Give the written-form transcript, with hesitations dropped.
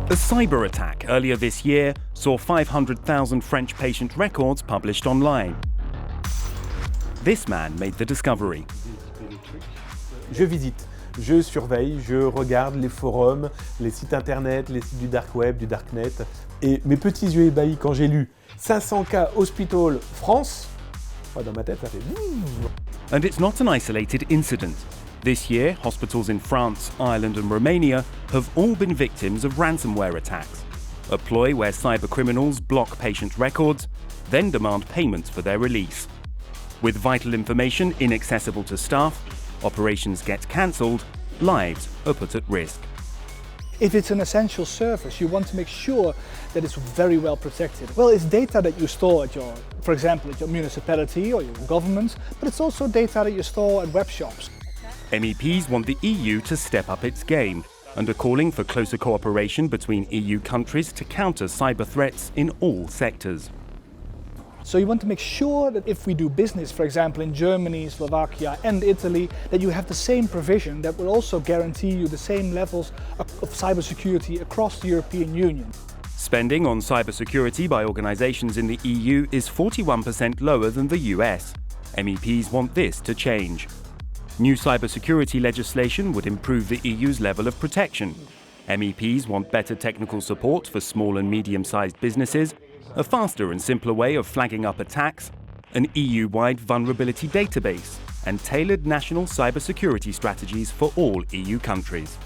A cyber attack earlier this year saw 500,000 French patient records published online. This man made the discovery. Je visite, je surveille, je regarde les forums, les sites internet, les sites du dark web, du darknet. Et mes petits yeux ébahis quand j'ai lu 500 cas hospital France, dans ma tête ça fait... And it's not an isolated incident. This year, hospitals in France, Ireland and Romania have all been victims of ransomware attacks, a ploy where cybercriminals block patient records, then demand payments for their release. With vital information inaccessible to staff, operations get cancelled, lives are put at risk. If it's an essential service, you want to make sure that it's very well protected. Well, it's data that you store at your, for example, at your municipality or your government, but it's also data that you store at web shops. MEPs want the EU to step up its game and are calling for closer cooperation between EU countries to counter cyber threats in all sectors. So you want to make sure that if we do business, for example, in Germany, Slovakia and Italy, that you have the same provision that will also guarantee you the same levels of cybersecurity across the European Union. Spending on cybersecurity by organisations in the EU is 41% lower than the US. MEPs want this to change. New cybersecurity legislation would improve the EU's level of protection. MEPs want better technical support for small and medium-sized businesses, a faster and simpler way of flagging up attacks, an EU-wide vulnerability database, and tailored national cybersecurity strategies for all EU countries.